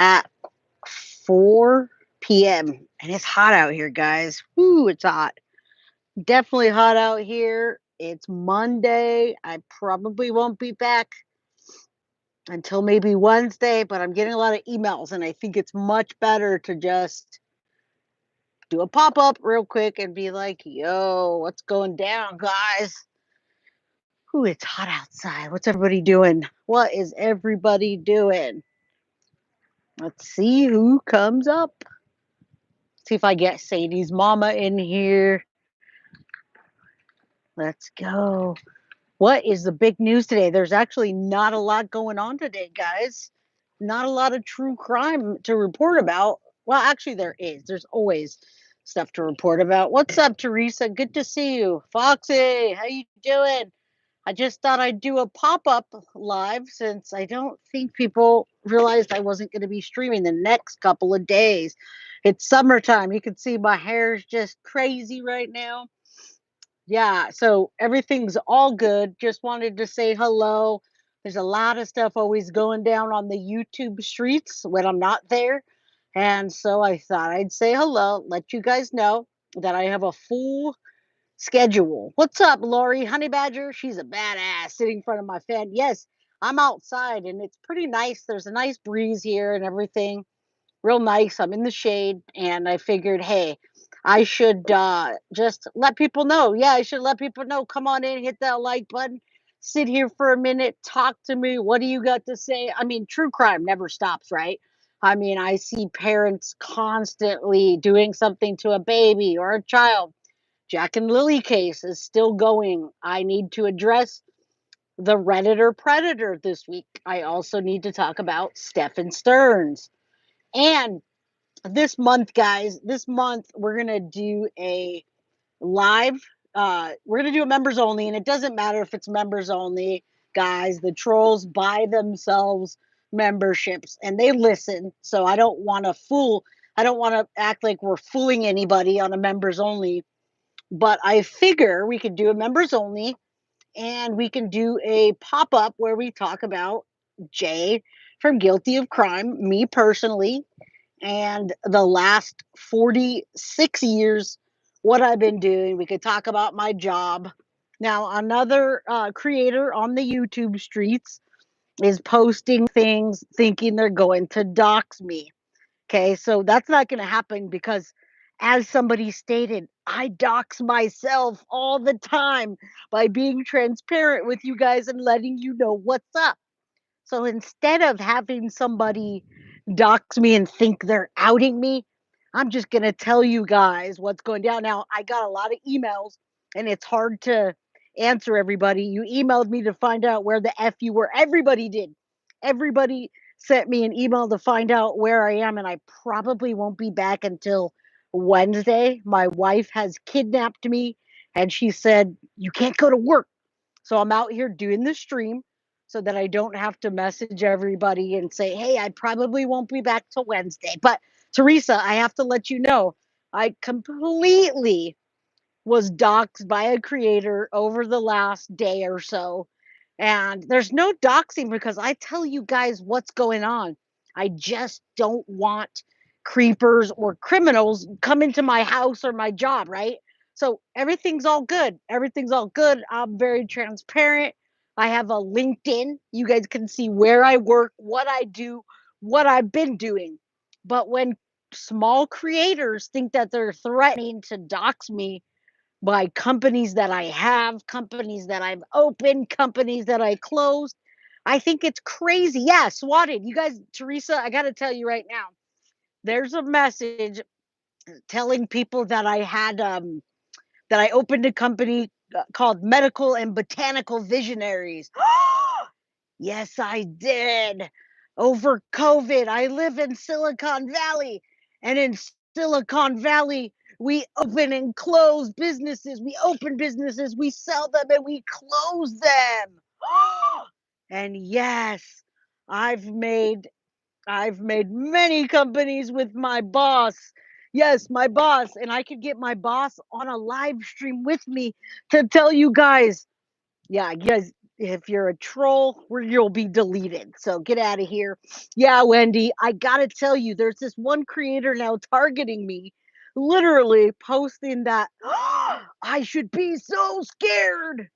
at 4 p.m. and it's hot out here, guys. Woo, it's hot. Definitely hot out here. It's Monday. I probably won't be back until maybe Wednesday, but I'm getting a lot of emails, and I think it's much better to just do a pop up real quick and be like, yo, what's going down, guys? Ooh, it's hot outside. What's everybody doing? What is everybody doing? Let's see who comes up. See if I get Sadie's mama in here. Let's go. What is the big news today? There's actually not a lot going on today, guys. Not a lot of true crime to report about. Well, actually, there is. There's always stuff to report about. What's up, Teresa? Good to see you. Foxy, how you doing? I just thought I'd do a pop-up live since I don't think people realized I wasn't going to be streaming the next couple of days. It's summertime. You can see my hair's just crazy right now. Yeah, so everything's all good. Just wanted to say hello. There's a lot of stuff always going down on the YouTube streets when I'm not there. And so I thought I'd say hello, let you guys know that I have a full schedule. What's up, Lori? Honey Badger? She's a badass sitting in front of my fan. Yes, I'm outside and it's pretty nice. There's a nice breeze here and everything. Real nice. I'm in the shade and I figured, hey, I should just let people know. Yeah, I should let people know. Come on in, hit that like button, sit here for a minute, talk to me. What do you got to say? I mean, true crime never stops, right? I mean, I see parents constantly doing something to a baby or a child. Jack and Lily case is still going. I need to address the Redditor Predator this week. I also need to talk about Stephen Stearns. And this month, guys, this month we're going to do a live. We're going to do a members only, and it doesn't matter if it's members only, guys. The trolls buy themselves memberships and they listen. So I don't want to act like we're fooling anybody on a members only. But I figure we could do a members only and we can do a pop up where we talk about Jay from Guilty of Crime, me personally, and the last 46 years, what I've been doing. We could talk about my job. Now, another creator on the YouTube streets is posting things thinking they're going to dox me. Okay, so that's not going to happen because, as somebody stated, I dox myself all the time by being transparent with you guys and letting you know what's up. So instead of having somebody dox me and think they're outing me, I'm just going to tell you guys what's going down. Now, I got a lot of emails and it's hard to answer everybody. You emailed me to find out where the F you were. Everybody did. Everybody sent me an email to find out where I am, and I probably won't be back until Wednesday. My wife has kidnapped me and she said, you can't go to work. So I'm out here doing the stream so that I don't have to message everybody and say, hey, I probably won't be back till Wednesday. But Teresa, I have to let you know, I completely was doxxed by a creator over the last day or so. And there's no doxing because I tell you guys what's going on. I just don't want creepers or criminals come into my house or my job, right? So everything's all good. Everything's all good. I'm very transparent. I have a LinkedIn. You guys can see where I work, what I do, what I've been doing. But when small creators think that they're threatening to dox me by companies that I have, companies that I've opened, companies that I closed. I think it's crazy. Yeah, swatted. You guys, Teresa, I got to tell you right now, there's a message telling people that I opened a company called Medical and Botanical Visionaries. Yes, I did. Over COVID, I live in Silicon Valley, and in Silicon Valley, we open and close businesses. We open businesses, we sell them, and we close them. And yes, I've made I've made many companies with my boss. Yes, my boss, and I could get my boss on a live stream with me to tell you guys. Yeah, you guys. If you're a troll, you'll be deleted. So get out of here. Yeah, Wendy, I gotta tell you, there's this one creator now targeting me, literally posting that I should be so scared.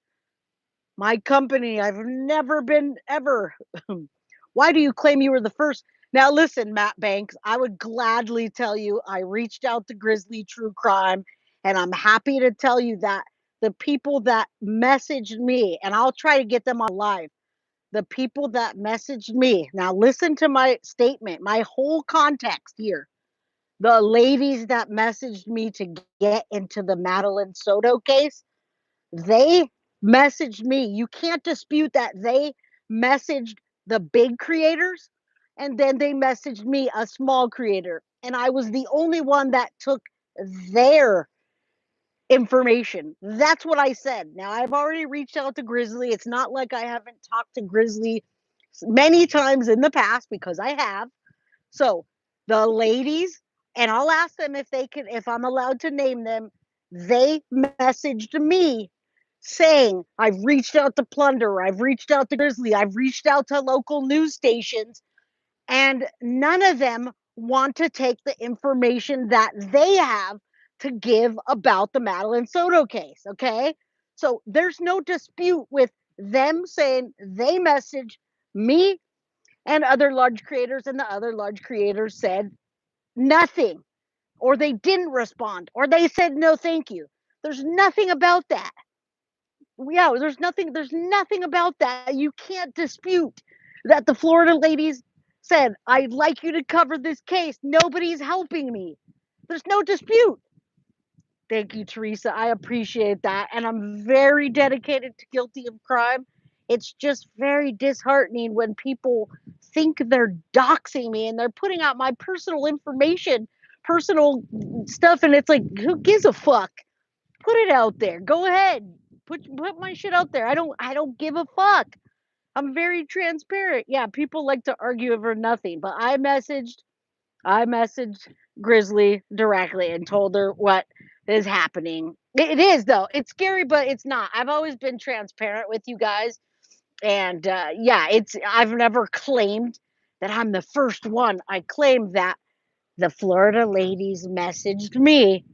My company, I've never been ever. Why do you claim you were the first? Now, listen, Matt Banks, I would gladly tell you I reached out to Grizzly True Crime, and I'm happy to tell you that the people that messaged me, and I'll try to get them on live, the people that messaged me. Now, listen to my statement, my whole context here. The ladies that messaged me to get into the Madeline Soto case, they messaged me. You can't dispute that they messaged the big creators and then they messaged me, a small creator. And I was the only one that took their information. That's what I said. Now, I've already reached out to Grizzly. It's not like I haven't talked to Grizzly many times in the past because I have. So the ladies, and I'll ask them if they can, if I'm allowed to name them, they messaged me saying, I've reached out to Plunder, I've reached out to Grizzly, I've reached out to local news stations, and none of them want to take the information that they have to give about the Madeline Soto case. Okay. So there's no dispute with them saying they messaged me and other large creators, and the other large creators said nothing, or they didn't respond, or they said no thank you. There's nothing about that. Yeah, there's nothing about that. You can't dispute that the Florida ladies said, I'd like you to cover this case. Nobody's helping me. There's no dispute. Thank you, Teresa. I appreciate that. And I'm very dedicated to guilty of crime. It's just very disheartening when people think they're doxing me and they're putting out my personal information, personal stuff. And it's like, who gives a fuck? Put it out there. Go ahead. Put my shit out there. I don't give a fuck. I'm very transparent. Yeah, people like to argue over nothing, but I messaged Grizzly directly and told her what is happening. It is though. It's scary, but it's not. I've always been transparent with you guys, and yeah, it's. I've never claimed that I'm the first one. I claim that the Florida ladies messaged me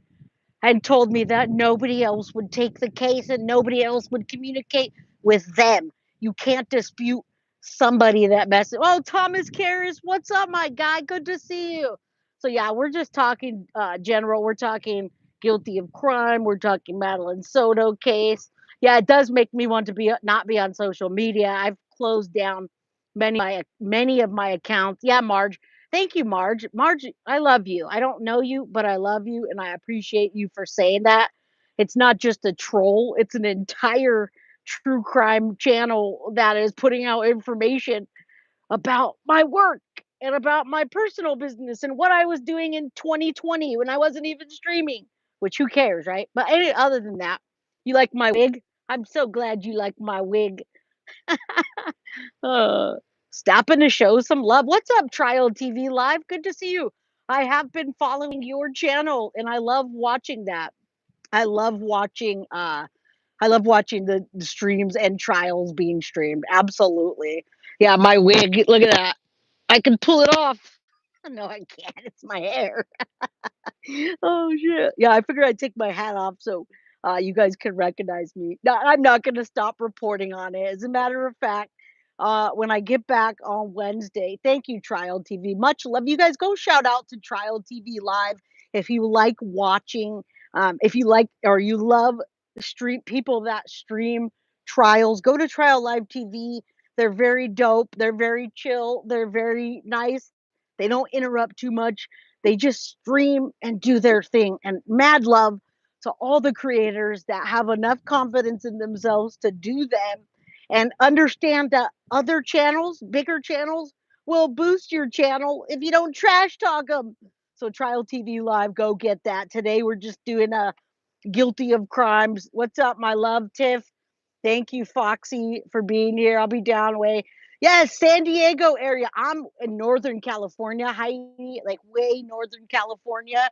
and told me that nobody else would take the case and nobody else would communicate with them. You can't dispute somebody that message. Oh, Thomas Karras, what's up, my guy? Good to see you. So yeah, we're just talking general. We're talking guilty of crime. We're talking Madeline Soto case. Yeah, it does make me want to be not be on social media. I've closed down many of my accounts. Yeah, Marge. Thank you, Marge. Marge, I love you. I don't know you, but I love you and I appreciate you for saying that. It's not just a troll, it's an entire true crime channel that is putting out information about my work and about my personal business and what I was doing in 2020 when I wasn't even streaming, which who cares, right? But other than that, you like my wig? I'm so glad you like my wig. Uh, Stopping to show some love. What's up, Trial TV Live? Good to see you. I have been following your channel and I love watching that. I love watching the streams and trials being streamed. Absolutely. Yeah, my wig. Look at that. I can pull it off. No, I can't. It's my hair. Oh shit. Yeah, I figured I'd take my hat off so you guys can recognize me. No, I'm not gonna stop reporting on it. As a matter of fact, when I get back on Wednesday, thank you, Trial TV. Much love. You guys go shout out to Trial TV Live if you like watching, if you like or you love stream people that stream trials, go to Trial Live TV. They're very dope, they're very chill, they're very nice. They don't interrupt too much, they just stream and do their thing. And mad love to all the creators that have enough confidence in themselves to do them and understand that other channels, bigger channels, will boost your channel if you don't trash talk them. So Trial TV Live, go get that. Today we're just doing a guilty of crimes. What's up, my love, Tiff? Thank you, Foxy, for being here. I'll be down way. Yes, San Diego area. I'm in Northern California, Heidi, like way Northern California.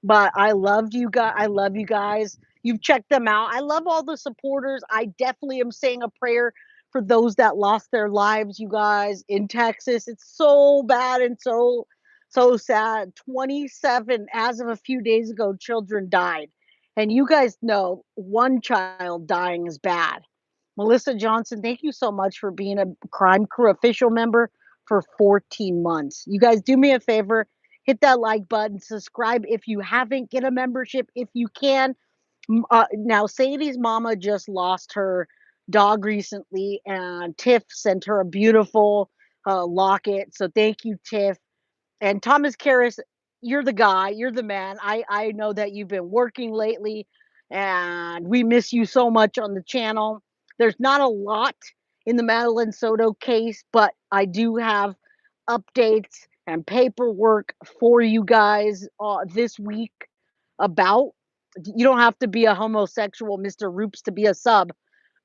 But I loved you guys. I love you guys. You've checked them out. I love all the supporters. I definitely am saying a prayer for those that lost their lives, you guys, in Texas. It's so bad and so sad. 27 as of a few days ago children died. And you guys know one child dying is bad. Melissa Johnson, thank you so much for being a Crime Crew official member for 14 months. You guys do me a favor, hit that like button, subscribe if you haven't, get a membership if you can. Now, Sadie's mama just lost her dog recently, and Tiff sent her a beautiful locket. So thank you, Tiff. And Thomas Karras, you're the guy, you're the man. I know that you've been working lately, and we miss you so much on the channel. There's not a lot in the Madeline Soto case, but I do have updates and paperwork for you guys this week about. You don't have to be a homosexual Mr. Roops to be a sub.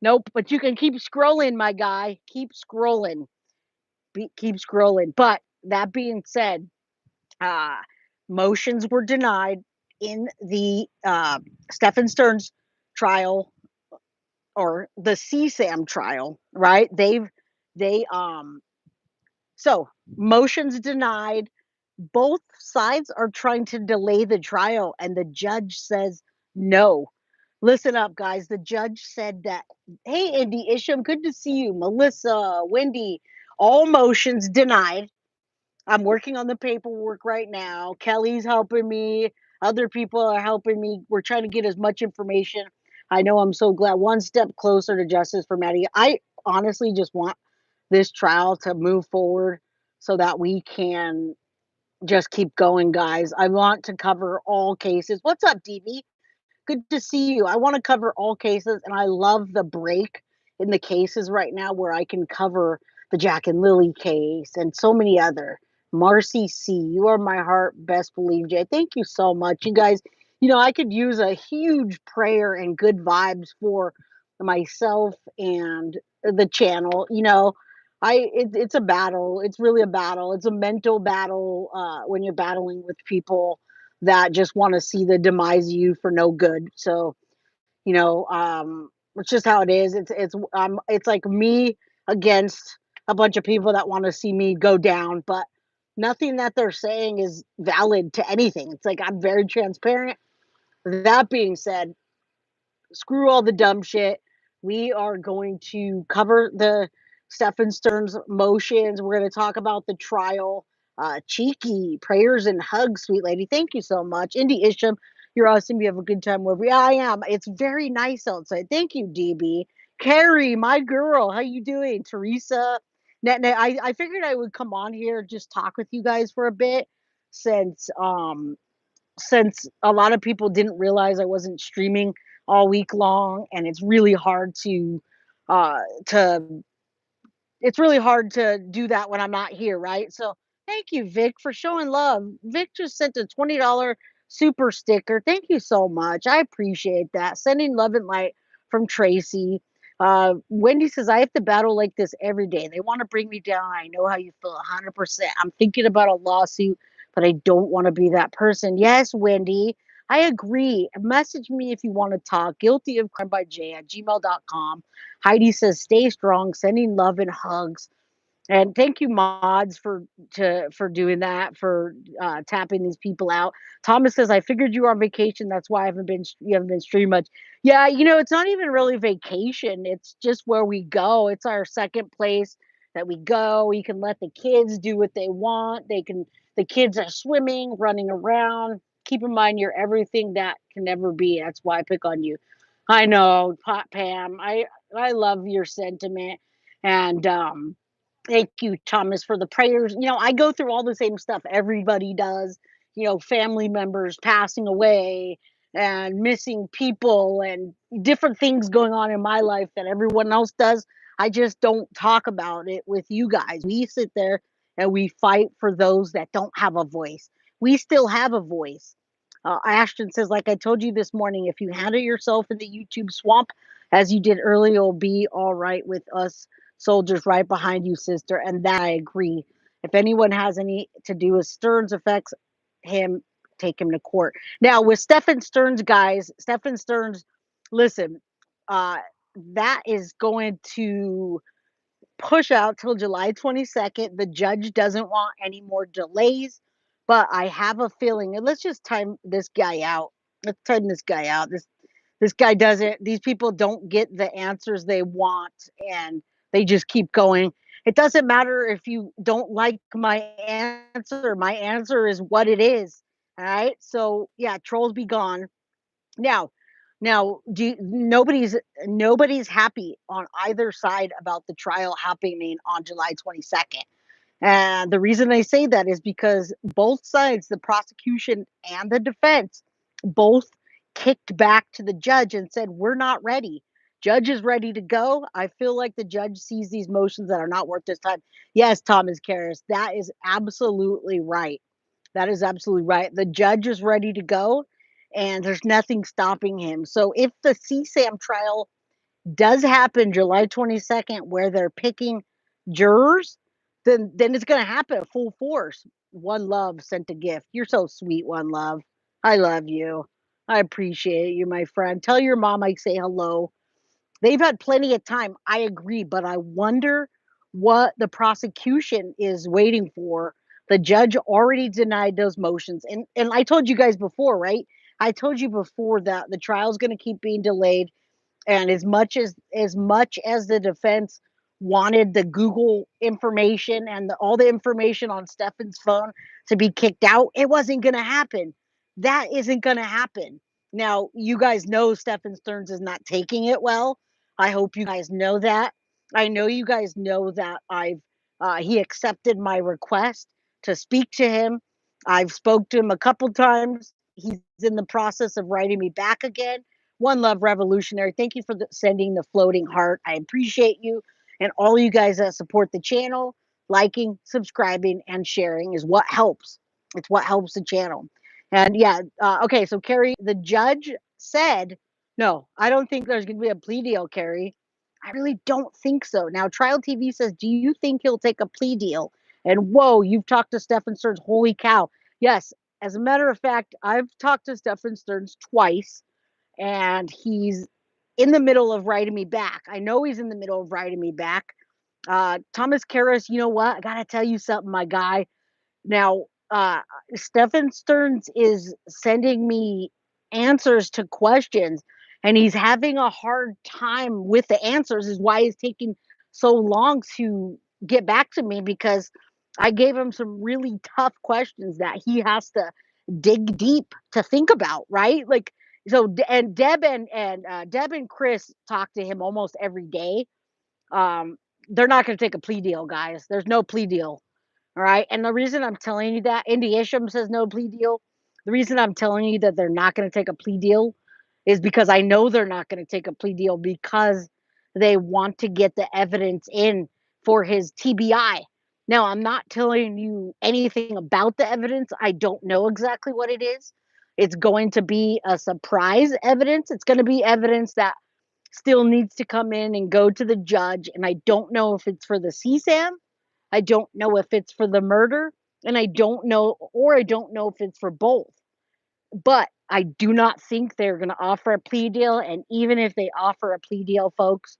Nope, but you can keep scrolling, my guy. Keep scrolling. Keep scrolling. But that being said, uh, motions were denied in the Stephen Stearns trial, or the CSAM trial, right? They so motions denied. Both sides are trying to delay the trial, and the judge says no. Listen up, guys. The judge said that, hey, Indy Isham, good to see you. Melissa, Wendy, all motions denied. I'm working on the paperwork right now. Kelly's helping me. Other people are helping me. We're trying to get as much information. I know, I'm so glad. One step closer to justice for Maddie. I honestly just want this trial to move forward so that we can just keep going, guys. I want to cover all cases. What's up, DB? Good to see you. I want to cover all cases, and I love the break in the cases right now where I can cover the Jack and Lily case and so many other. Marcy C, you are my heart, best believe, Jay. Thank you so much. You guys, I could use a huge prayer and good vibes for myself and the channel. It's a battle. It's really a battle. It's a mental battle when you're battling with people that just want to see the demise of you for no good. So, it's just how it is. It's like me against a bunch of people that want to see me go down, but nothing that they're saying is valid to anything. It's like I'm very transparent. That being said, screw all the dumb shit. We are going to cover the Stephen Stearns motions. We're going to talk about the trial. Cheeky prayers and hugs, sweet lady. Thank you so much. Indy Isham, you're awesome. You have a good time wherever. Yeah, I am. It's very nice outside. Thank you, DB. Carrie, my girl, how you doing? Teresa. I figured I would come on here, just talk with you guys for a bit, since since a lot of people didn't realize I wasn't streaming all week long, and uh to it's really hard to do that when I'm not here, right? So thank you, Vic, for showing love. Vic just sent a $20 super sticker. Thank you so much. I appreciate that. Sending love and light from Tracy. Wendy says, I have to battle like this every day. They want to bring me down. I know how you feel 100%. I'm thinking about a lawsuit, but I don't want to be that person. Yes, Wendy, I agree. Message me if you want to talk. Guilty of crime by J at gmail.com. Heidi says, stay strong, sending love and hugs. And thank you, mods, for doing that, for tapping these people out. Thomas says, I figured you were on vacation. That's why you haven't been streaming much. Yeah, it's not even really vacation. It's just where we go. It's our second place that we go. We can let the kids do what they want. The kids are swimming, running around. Keep in mind, you're everything that can never be. That's why I pick on you. I know, Pot Pam. I love your sentiment. And thank you, Thomas, for the prayers. I go through all the same stuff everybody does, family members passing away and missing people and different things going on in my life that everyone else does. I just don't talk about it with you guys. We sit there and we fight for those that don't have a voice. We still have a voice. Ashton says, like I told you this morning, if you handle yourself in the YouTube swamp as you did earlier, you'll be all right with us soldiers right behind you, sister. And that I agree. If anyone has any to do with Stearns affects him, take him to court. Now with Stephen Stearns, guys, Stephen Stearns, listen, uh, that is going to push out till July 22nd. The judge doesn't want any more delays, but I have a feeling, and let's just time this guy out. Let's time this guy out. This guy doesn't, these people don't get the answers they want, and they just keep going. It doesn't matter if you don't like my answer. My answer is what it is. All right. So yeah, trolls be gone. Now, nobody's happy on either side about the trial happening on July 22nd. And the reason I say that is because both sides, the prosecution and the defense, both kicked back to the judge and said, "We're not ready." Judge is ready to go. I feel like the judge sees these motions that are not worth his time. Yes, Thomas Karras, that is absolutely right. That is absolutely right. The judge is ready to go, and there's nothing stopping him. So if the CSAM trial does happen July 22nd, where they're picking jurors, then it's going to happen full force. One Love sent a gift. You're so sweet, One Love. I love you. I appreciate you, my friend. Tell your mom I say hello. They've had plenty of time. I agree, but I wonder what the prosecution is waiting for. The judge already denied those motions. And I told you guys before, right? I told you before that the trial's going to keep being delayed, and as much as the defense wanted the Google information and all the information on Stefan's phone to be kicked out, it wasn't going to happen. That isn't going to happen. Now, you guys know Stefan Stearns is not taking it well. I hope you guys know that. I know you guys know that I've he accepted my request to speak to him. I've spoke to him a couple times. He's in the process of writing me back again. One Love Revolutionary, thank you for sending the floating heart. I appreciate you. And all you guys that support the channel, liking, subscribing, and sharing is what helps. It's what helps the channel. And yeah, okay, so Carrie, the judge said, no, I don't think there's going to be a plea deal, Carrie. I really don't think so. Now, Trial TV says, do you think he'll take a plea deal? And whoa, you've talked to Stefan Stearns. Holy cow. Yes, as a matter of fact, I've talked to Stefan Stearns twice, and he's in the middle of writing me back. I know he's in the middle of writing me back. Thomas Karras, you know what? I gotta tell you something, my guy. Now, Stefan Stearns is sending me answers to questions, and he's having a hard time with the answers. Is why he's taking so long to get back to me, because I gave him some really tough questions that he has to dig deep to think about, right? Like, so, and Deb and Chris talk to him almost every day. Um, they're not going to take a plea deal, guys. There's no plea deal. All right. And the reason I'm telling you that, Indy Isham says no plea deal. The reason I'm telling you that they're not going to take a plea deal is because I know they're not going to take a plea deal, because they want to get the evidence in for his TBI. Now, I'm not telling you anything about the evidence. I don't know exactly what it is. It's going to be a surprise evidence. It's going to be evidence that still needs to come in and go to the judge. And I don't know if it's for the CSAM. I don't know if it's for the murder. And I don't know if it's for both. But I do not think they're going to offer a plea deal. And even if they offer a plea deal, folks,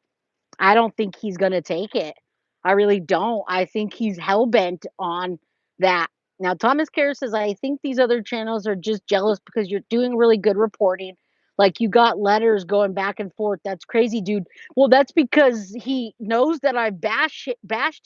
I don't think he's going to take it. I really don't. I think he's hell bent on that. Now, Thomas Kerr says, I think these other channels are just jealous because you're doing really good reporting. Like, you got letters going back and forth. That's crazy, dude. Well, that's because he knows that I bashed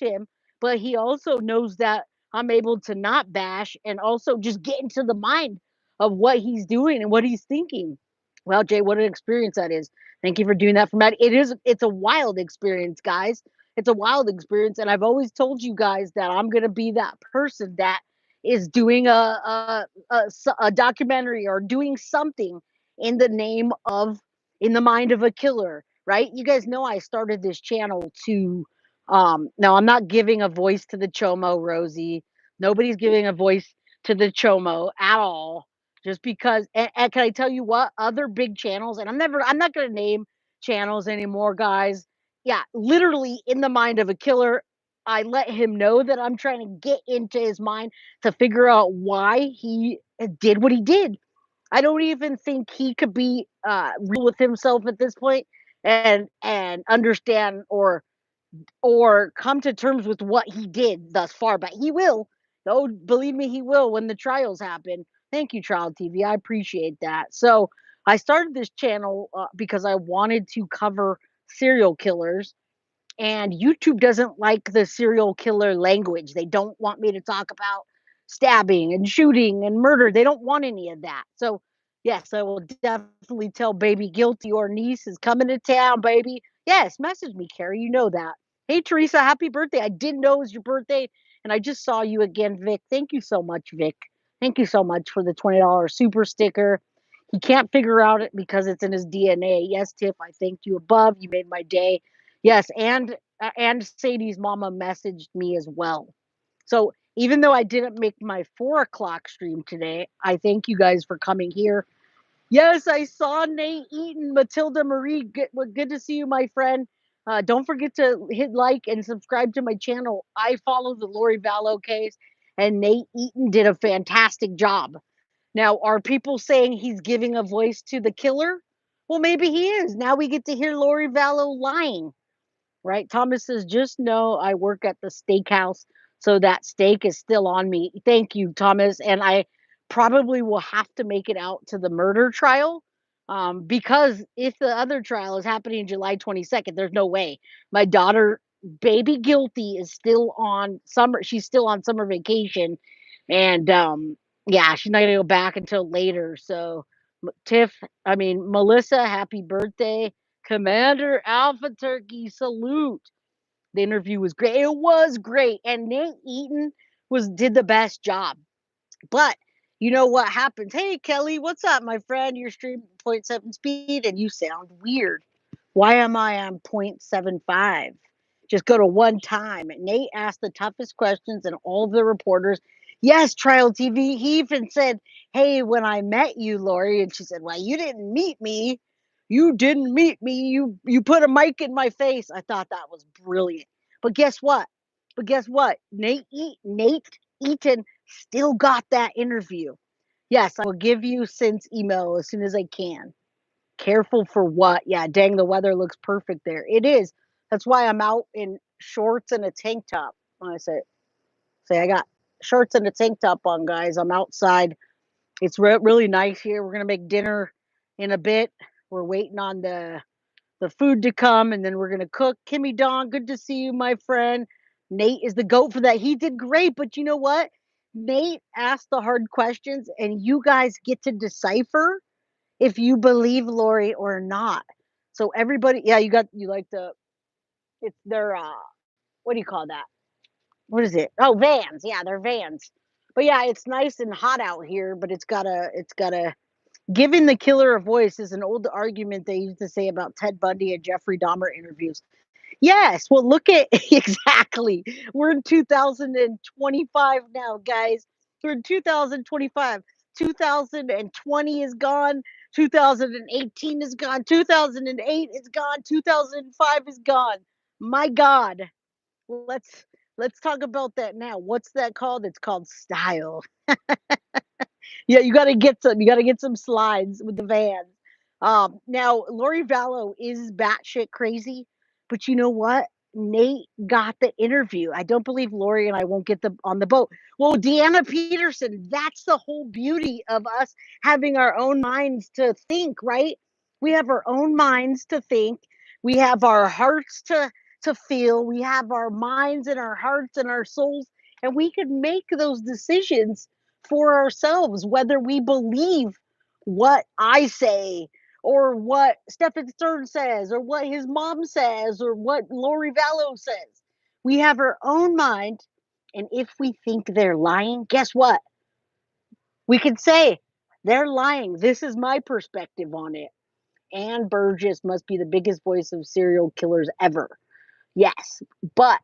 him, but he also knows that I'm able to not bash and also just get into the mind of what he's doing and what he's thinking. Well, Jay, what an experience that is. Thank you for doing that for Matt. It's a wild experience, guys. It's a wild experience. And I've always told you guys that I'm going to be that person that is doing a documentary or doing something in the name of, in the mind of a killer, right? You guys know I started this channel to, now I'm not giving a voice to the Chomo, Rosie. Nobody's giving a voice to the Chomo at all. Just because, and can I tell you what? Other big channels, and I'm not going to name channels anymore, guys. Yeah, literally in the mind of a killer. I let him know that I'm trying to get into his mind to figure out why he did what he did. I don't even think he could be real with himself at this point and understand or or come to terms with what he did thus far, but he will. Oh, believe me, he will when the trials happen. Thank you, Trial TV. I appreciate that. So I started this channel because I wanted to cover serial killers, and YouTube doesn't like the serial killer language. They don't want me to talk about stabbing and shooting and murder. They don't want any of that. So, yes, I will definitely tell baby guilty or niece is coming to town, baby. Yes, message me, Carrie. You know that. Hey, Teresa, happy birthday. I didn't know it was your birthday, and I just saw you again, Vic. Thank you so much, Vic. Thank you so much for the $20 super sticker. He can't figure out it because it's in his DNA. Yes, Tiff, I thanked you above. You made my day. Yes, and Sadie's mama messaged me as well. So even though I didn't make my 4 o'clock stream today, I thank you guys for coming here. Yes, I saw Nate Eaton, Matilda Marie. Good to see you, my friend. Don't forget to hit like and subscribe to my channel. I follow the Lori Vallow case, and Nate Eaton did a fantastic job. Now, are people saying he's giving a voice to the killer? Well, maybe he is. Now we get to hear Lori Vallow lying, right? Thomas says, just know I work at the steakhouse, so that steak is still on me. Thank you, Thomas. And I probably will have to make it out to the murder trial, because if the other trial is happening July 22nd, there's no way. My daughter, baby guilty, is still on summer. She's still on summer vacation. And yeah, she's not going to go back until later. So, Tiff, I mean, Melissa, happy birthday. Commander Alpha Turkey, salute. The interview was great. It was great. And Nate Eaton did the best job. But you know what happens? Hey Kelly, what's up, my friend? You're streaming 0.7 speed and you sound weird. Why am I on 0.75? Just go to one time. Nate asked the toughest questions and all the reporters. Yes, Trial TV. He even said, hey, when I met you, Lori, and she said, well, you didn't meet me. You didn't meet me. You put a mic in my face. I thought that was brilliant. But guess what? Nate Eaton still got that interview. Yes, I will give you Sin's email as soon as I can. Careful for what? Yeah, dang, the weather looks perfect there. It is. That's why I'm out in shorts and a tank top. When I say I got shorts and a tank top on, guys. I'm outside. It's really nice here. We're gonna make dinner in a bit. We're waiting on the food to come, and then we're gonna cook. Kimmy Don, good to see you, my friend. Nate is the goat for that. He did great, but you know what? Nate asked the hard questions, and you guys get to decipher if you believe Lori or not. So everybody, yeah, you like it's their what do you call that? What is it? Oh, vans. Yeah, they're vans. But yeah, it's nice and hot out here, but it's got a giving the killer a voice is an old argument they used to say about Ted Bundy and Jeffrey Dahmer interviews. Yes, well, look at exactly. We're in 2025 now, guys. We're in 2025. 2020 is gone. 2018 is gone. 2008 is gone. 2005 is gone. My God. Let's talk about that now. What's that called? It's called style. Yeah, you gotta get some slides with the vans. Now Lori Vallow is batshit crazy, but you know what? Nate got the interview. I don't believe Lori and I won't get the on the boat. Well, Deanna Peterson, that's the whole beauty of us having our own minds to think, right? We have our own minds to think. We have our hearts to feel. We have our minds and our hearts and our souls, and we can make those decisions for ourselves, whether we believe what I say or what Stephen Stern says or what his mom says or what Lori Vallow says. We have our own mind. And if we think they're lying, guess what? We can say they're lying. This is my perspective on it. Ann Burgess must be the biggest voice of serial killers ever. Yes, but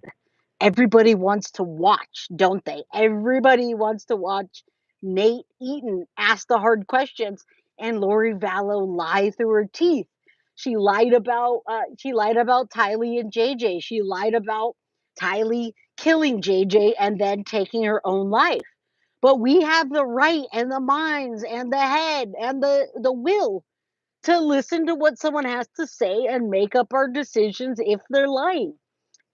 everybody wants to watch, don't they? Everybody wants to watch Nate Eaton ask the hard questions and Lori Vallow lie through her teeth. She lied about Tylee and JJ. She lied about Tylee killing JJ and then taking her own life. But we have the right and the minds and the head and the will to listen to what someone has to say and make up our decisions if they're lying.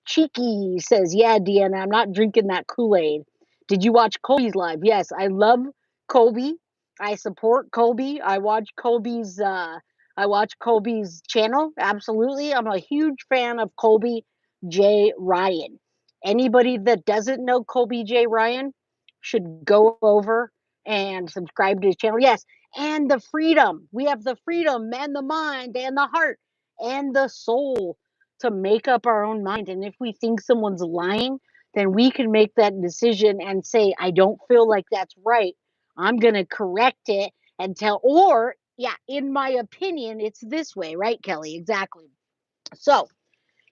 Cheeky says, "Yeah, Deanna, I'm not drinking that Kool-Aid. Did you watch Kobe's live?" Yes, I love Kobe. I support Kobe. I watch Kobe's channel. Absolutely. I'm a huge fan of Kobe J. Ryan. Anybody that doesn't know Kobe J. Ryan should go over and subscribe to his channel. Yes, and the freedom. We have the freedom and the mind and the heart and the soul to make up our own mind. And if we think someone's lying, then we can make that decision and say, I don't feel like that's right. I'm going to correct it and tell, or, yeah, in my opinion, it's this way, right, Kelly? Exactly. So,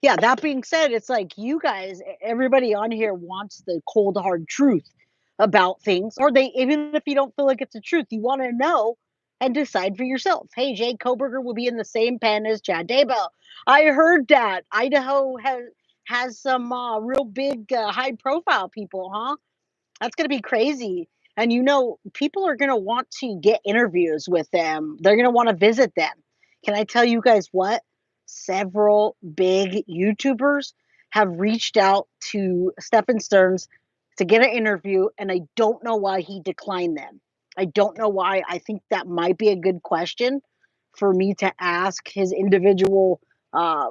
yeah, that being said, it's like you guys, everybody on here wants the cold, hard truth about things, or they, even if you don't feel like it's the truth, you want to know and decide for yourself. Hey, Jay Koberger will be in the same pen as Chad Daybell. I heard that Idaho has some real big, high profile people, huh? That's going to be crazy. And people are going to want to get interviews with them. They're going to want to visit them. Can I tell you guys what? Several big YouTubers have reached out to Stephen Stearns to get an interview, and I don't know why he declined them. I don't know why. I think that might be a good question for me to ask his individual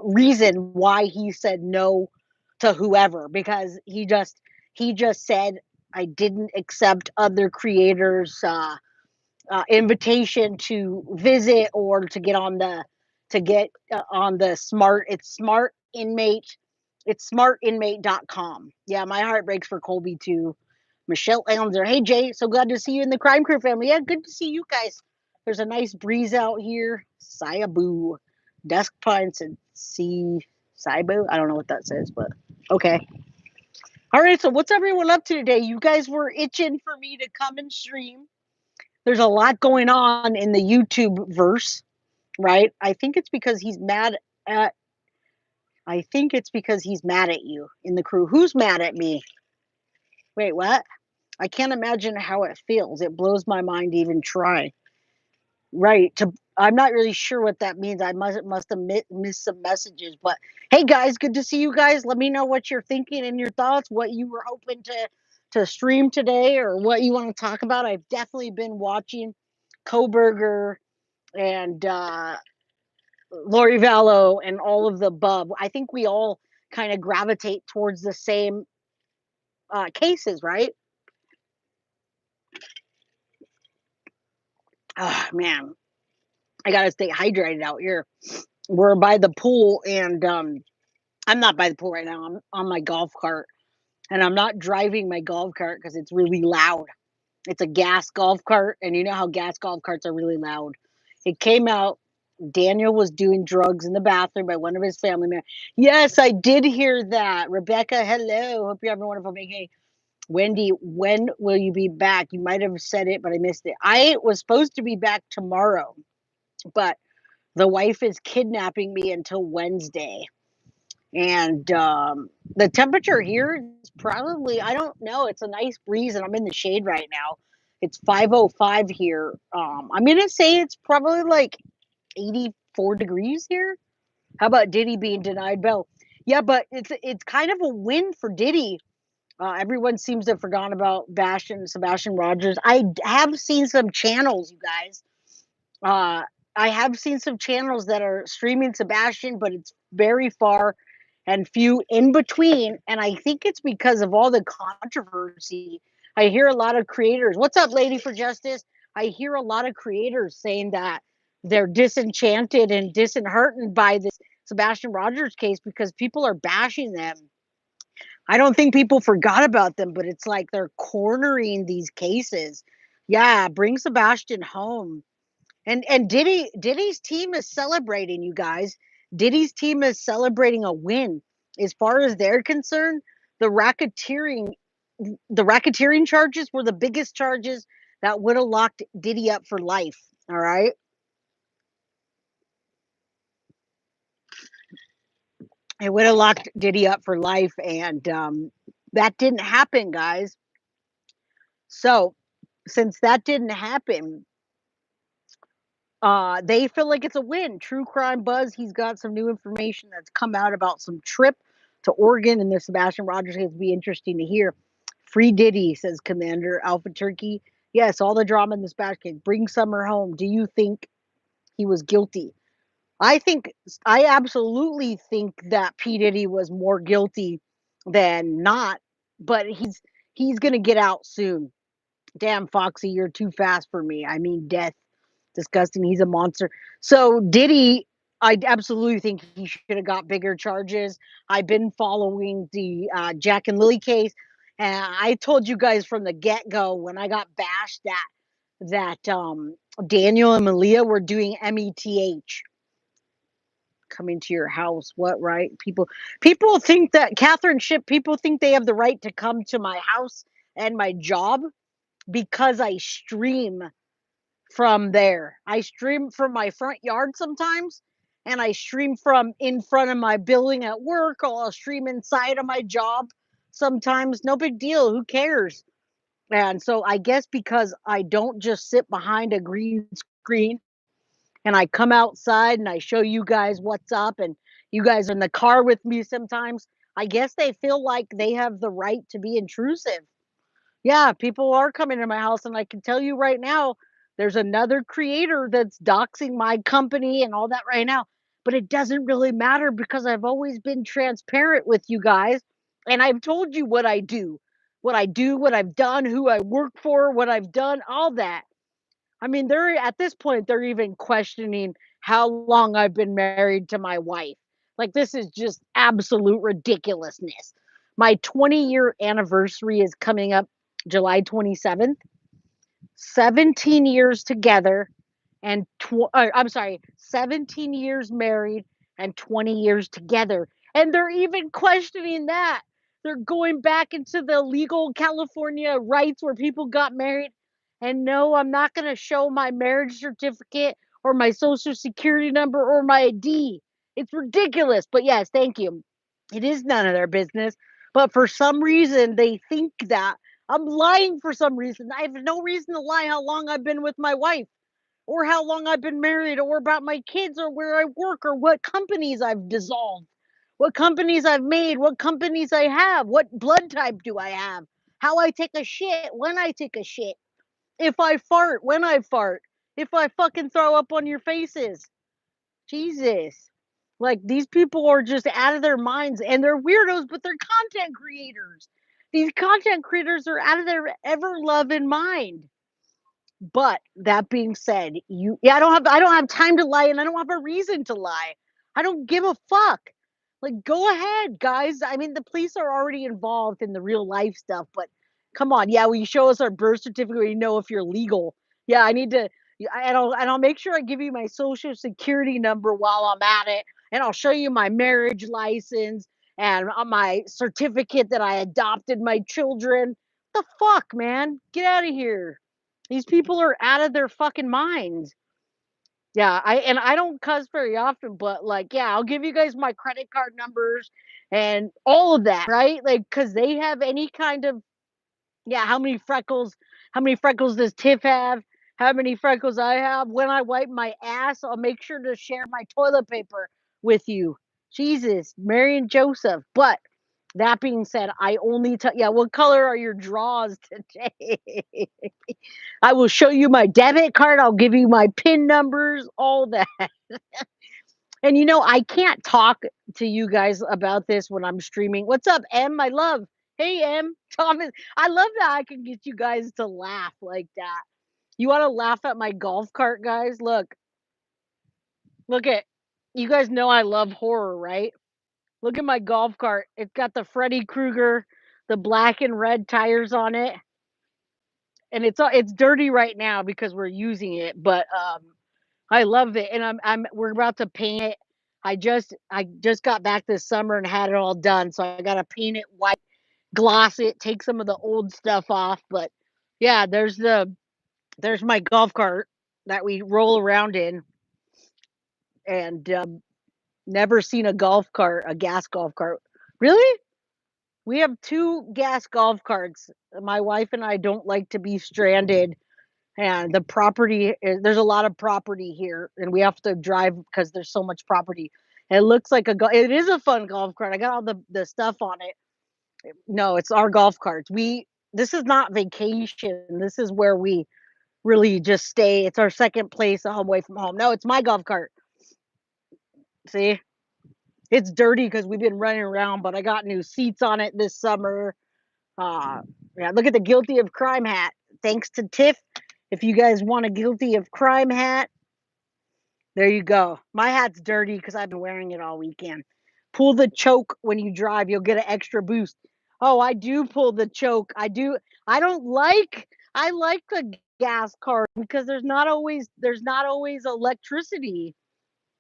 reason why he said no to whoever, because he just said I didn't accept other creators' invitation to visit or to get on the smart. It's smart inmate. It's smartinmate.com. Yeah, my heart breaks for Colby too. Michelle Elmer. Hey Jay, so glad to see you in the Crime Crew family. Yeah, good to see you guys. There's a nice breeze out here. Sayaboo. Desk pints and sea Saibu. I don't know what that says, but okay. All right, so what's everyone up to today? You guys were itching for me to come and stream. There's a lot going on in the YouTube verse, right? At I think it's because he's mad at you in the crew. Who's mad at me? Wait, what? I can't imagine how it feels. It blows my mind to even try. Right. I'm not really sure what that means. I must have missed some messages. But hey, guys, good to see you guys. Let me know what you're thinking and your thoughts. What you were hoping to stream today, or what you want to talk about. I've definitely been watching Koberger and Lori Vallow and all of the above. I think we all kind of gravitate towards the same cases, right? Oh man, I gotta stay hydrated out here. We're by the pool, and I'm not by the pool right now. I'm on my golf cart, and I'm not driving my golf cart because it's really loud. It's a gas golf cart, and you know how gas golf carts are really loud. It came out. Daniel was doing drugs in the bathroom by one of his family members. Yes, I did hear that. Rebecca, hello. Hope you're having a wonderful vacation. Wendy, when will you be back? You might have said it, but I missed it. I was supposed to be back tomorrow, but the wife is kidnapping me until Wednesday. And the temperature here is probably, I don't know, it's a nice breeze, and I'm in the shade right now. It's 5:05 here. I'm gonna say it's probably like 84 degrees here. How about Diddy being denied bail? Yeah, but it's kind of a win for Diddy. Everyone seems to have forgotten about Sebastian Rogers. I have seen some channels, you guys. Uh, I have seen some channels that are streaming Sebastian, but it's very far and few in between. And I think it's because of all the controversy. I hear a lot of creators. What's up, Lady for Justice? I hear a lot of creators saying that they're disenchanted and disheartened by this Sebastian Rogers case because people are bashing them. I don't think people forgot about them, but it's like they're cornering these cases. Yeah, bring Sebastian home. And Diddy's team is celebrating, you guys. Diddy's team is celebrating a win. As far as they're concerned, the racketeering the racketeering charges were the biggest charges that would have locked Diddy up for life. All right. It would have locked Diddy up for life, and that didn't happen, guys. So since that didn't happen, they feel like it's a win. True Crime Buzz, he's got some new information that's come out about some trip to Oregon in the Sebastian Rogers case. It'd be interesting to hear. Free Diddy, says Commander Alpha Turkey. Yes, all the drama in this Sebastian case. Bring Summer home. Do you think he was guilty? I think I absolutely think that P Diddy was more guilty than not, but he's gonna get out soon. Damn, Foxy, you're too fast for me. I mean, death, disgusting. He's a monster. So Diddy, I absolutely think he should have got bigger charges. I've been following the Jack and Lily case, and I told you guys from the get go when I got bashed that Daniel and Malia were doing METH, coming to your house. What right? People think that Catherine Ship. People think they have the right to come to my house and my job because I stream from there. I stream from my front yard sometimes, and I stream from in front of my building at work, or I'll stream inside of my job sometimes. No big deal. Who cares? And so I guess because I don't just sit behind a green screen and I come outside and I show you guys what's up, and you guys are in the car with me sometimes, I guess they feel like they have the right to be intrusive. Yeah, people are coming to my house, and I can tell you right now, there's another creator that's doxing my company and all that right now. But it doesn't really matter because I've always been transparent with you guys, and I've told you what I've done, who I work for, what I've done, all that. I mean, they're at this point, they're even questioning how long I've been married to my wife. Like, this is just absolute ridiculousness. My 20-year anniversary is coming up July 27th. 17 years together, and I'm sorry, 17 years married and 20 years together. And they're even questioning that. They're going back into the legal California rights where people got married. And no, I'm not going to show my marriage certificate or my social security number or my ID. It's ridiculous. But yes, thank you. It is none of their business. But for some reason, they think that I'm lying for some reason. I have no reason to lie how long I've been with my wife, or how long I've been married, or about my kids, or where I work, or what companies I've dissolved, what companies I've made, what companies I have, what blood type do I have, how I take a shit, when I take a shit, if I fart, when I fart, if I fucking throw up on your faces. Jesus. Like, these people are just out of their minds, and they're weirdos, but they're content creators. These content creators are out of their ever loving mind. But that being said, I don't have time to lie, and I don't have a reason to lie. I don't give a fuck. Like, go ahead, guys. I mean, the police are already involved in the real life stuff, but come on. Yeah, will you show us our birth certificate, we know if you're legal. Yeah, I need to. Yeah, and I'll make sure I give you my social security number while I'm at it, and I'll show you my marriage license and my certificate that I adopted my children. The fuck, man? Get out of here. These people are out of their fucking minds. Yeah, I don't cuss very often, but like, yeah, I'll give you guys my credit card numbers and all of that, right? Like, cause they have any kind of, yeah, how many freckles does Tiff have? How many freckles I have? When I wipe my ass, I'll make sure to share my toilet paper with you. Jesus, Mary and Joseph. But that being said, I only tell, yeah, what color are your drawers today? I will show you my debit card. I'll give you my PIN numbers, all that. And I can't talk to you guys about this when I'm streaming. What's up, M? My love. Hey, M. Thomas. I love that I can get you guys to laugh like that. You want to laugh at my golf cart, guys? Look at, you guys know I love horror, right? Look at my golf cart. It's got the Freddy Krueger, the black and red tires on it, and it's dirty right now because we're using it, but I love it, and we're about to paint it. I just got back this summer and had it all done, so I got to paint it white, gloss it, take some of the old stuff off. But yeah, there's my golf cart that we roll around in, and never seen a gas golf cart. Really? We have two gas golf carts. My wife and I don't like to be stranded, and there's a lot of property here, and we have to drive because there's so much property. It looks like it is a fun golf cart. I got all the stuff on it. No, it's our golf carts. This is not vacation. This is where we really just stay. It's our second place away from home. No, it's my golf cart. See? It's dirty because we've been running around, but I got new seats on it this summer. Uh, yeah, look at the guilty of crime hat. Thanks to Tiff. If you guys want a guilty of crime hat, there you go. My hat's dirty because I've been wearing it all weekend. Pull the choke when you drive, you'll get an extra boost. Oh, I do pull the choke. I do. I don't like. I like the gas car because there's not always electricity.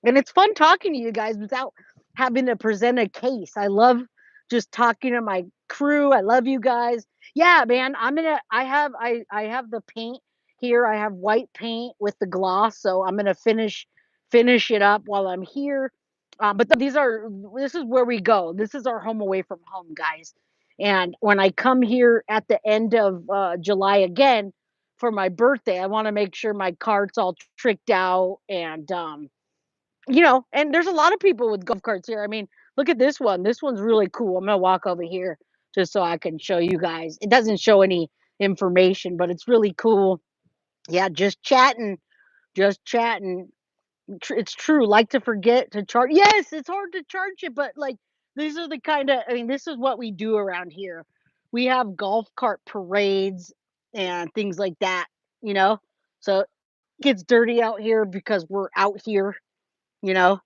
And it's fun talking to you guys without having to present a case. I love just talking to my crew. I love you guys. Yeah, man. I have the paint here. I have white paint with the gloss, so I'm gonna finish it up while I'm here. But this is where we go. This is our home away from home, guys. And when I come here at the end of July again for my birthday, I want to make sure my cart's all tricked out and and there's a lot of people with golf carts here. I mean, look at this one. This one's really cool. I'm gonna walk over here just so I can show you guys. It doesn't show any information, but it's really cool. Yeah, just chatting, just chatting. It's true. Like to forget to charge. Yes, it's hard to charge it, but like these are the kind of. I mean, this is what we do around here. We have golf cart parades and things like that. You know, so it gets dirty out here because we're out here. You know,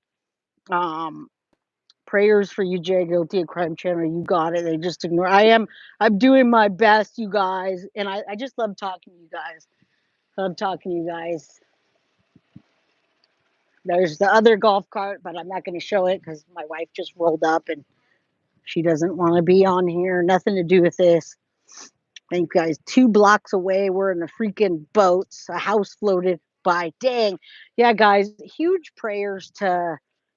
um, prayers for you, Jay, guilty of crime channel. You got it. They just ignore. I'm doing my best, you guys, and I just love talking to you guys. Love talking to you guys. There's the other golf cart, but I'm not going to show it because my wife just rolled up and she doesn't want to be on here. Nothing to do with this. Thank you guys. 2 blocks away, we're in the freaking boats. A house floated by. Dang. Yeah, guys. Huge prayers,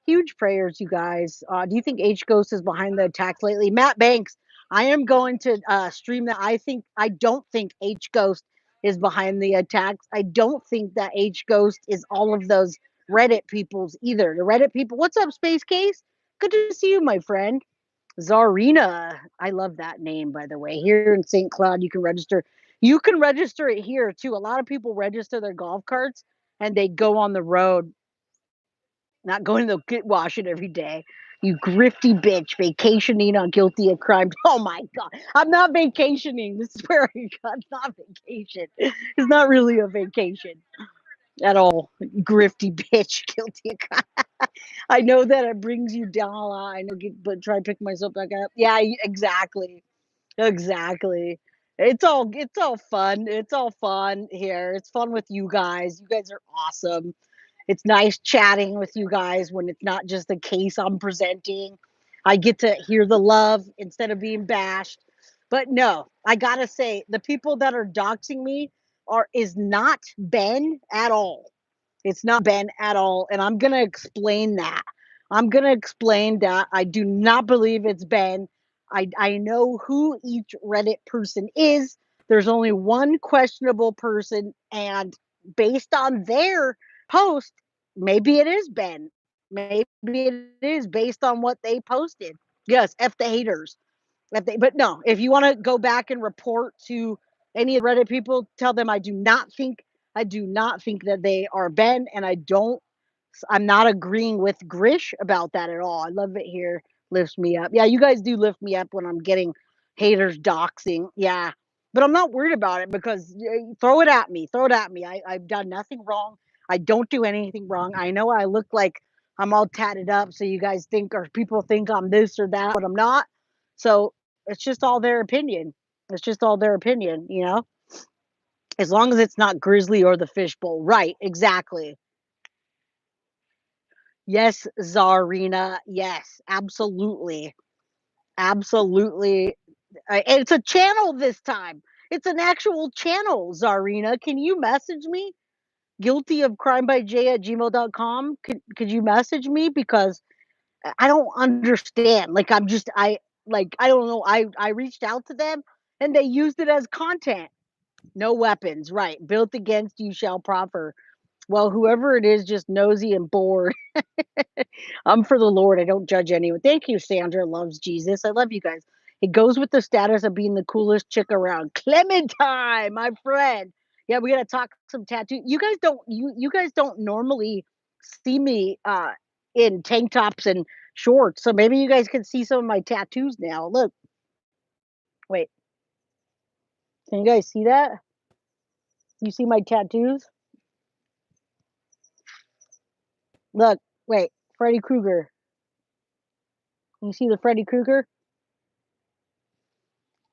you guys. Do you think H Ghost is behind the attacks lately? Matt Banks, I am going to stream that. I don't think H Ghost is behind the attacks. I don't think that H Ghost is all of those Reddit peoples either. The Reddit people. What's up, Space Case? Good to see you, my friend. Czarina. I love that name, by the way. Here in St. Cloud, you can register. You can register it here too. A lot of people register their golf carts and they go on the road, not going to get wash it every day. You grifty bitch, vacationing on guilty of crime. Oh my god, I'm not vacationing. This is where I got not vacation. It's not really a vacation at all. Grifty bitch, guilty of crime. I know that it brings you down a lot. I know, but try to pick myself back up. Yeah, exactly, exactly. It's all fun. It's all fun here. It's fun with you guys. You guys are awesome. It's nice chatting with you guys when it's not just a case I'm presenting. I get to hear the love instead of being bashed. But no, I gotta say, the people that are doxing me is not Ben at all. It's not Ben at all. And I'm going to explain that. I'm going to explain that I do not believe it's Ben. I know who each Reddit person is. There's only one questionable person. And based on their post, maybe it is Ben. Maybe it is based on what they posted. Yes, F the haters. But no, if you want to go back and report to any of the Reddit people, tell them I do not think that they are Ben, and I'm not agreeing with Grish about that at all. I love it here. Lifts me up. Yeah, you guys do lift me up when I'm getting haters doxing. Yeah. But I'm not worried about it because throw it at me. Throw it at me. I've done nothing wrong. I don't do anything wrong. I know I look like I'm all tatted up, so you guys think or people think I'm this or that, but I'm not. So it's just all their opinion. It's just all their opinion. As long as it's not Grizzly or the Fishbowl. Right, exactly. Yes, Czarina. Yes, absolutely. Absolutely. And it's a channel this time. It's an actual channel, Czarina. Can you message me? Guilty of crime by J at gmail.com. Could you message me? Because I don't understand. Like I don't know. I reached out to them and they used it as content. No weapons, right. Built against you shall prosper. Well, whoever it is, just nosy and bored. I'm for the Lord. I don't judge anyone. Thank you, Sandra loves Jesus. I love you guys. It goes with the status of being the coolest chick around. Clementine, my friend. Yeah, we gotta talk some tattoo. You guys don't normally see me in tank tops and shorts. So maybe you guys can see some of my tattoos now. Look, wait, can you guys see that? You see my tattoos? Look, wait, Freddy Krueger. You see the Freddy Krueger?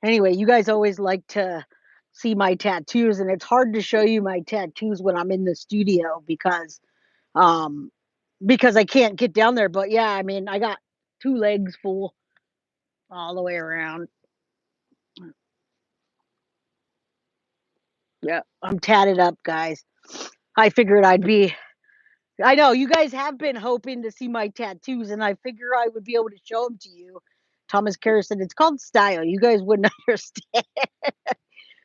Anyway, you guys always like to see my tattoos, and it's hard to show you my tattoos when I'm in the studio um because I can't get down there. But yeah, I mean, I got two legs full all the way around. Yeah, I'm tatted up, guys. I figured I'd be. I know you guys have been hoping to see my tattoos, and I figure I would be able to show them to you. Thomas Karras said it's called style. You guys wouldn't understand.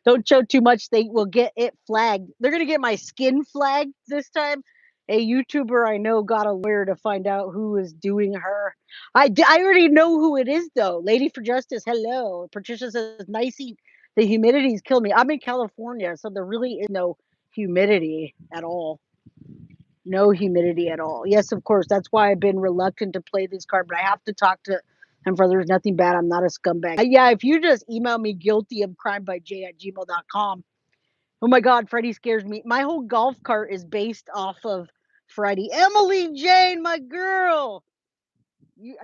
Don't show too much, they will get it flagged. They're gonna get my skin flagged this time. A YouTuber I know got a lawyer to find out who is doing her. I already know who it is though. Lady for Justice, hello. Patricia says, "Nicey, the humidity's killed me." I'm in California, so there really is no humidity at all. No humidity at all. Yes, of course. That's why I've been reluctant to play this card, but I have to talk to him for there's nothing bad. I'm not a scumbag. Yeah, if you just email me guilty of crime by j@gmail.com. Oh my God, Freddie scares me. My whole golf cart is based off of Freddie. Emily Jane, my girl.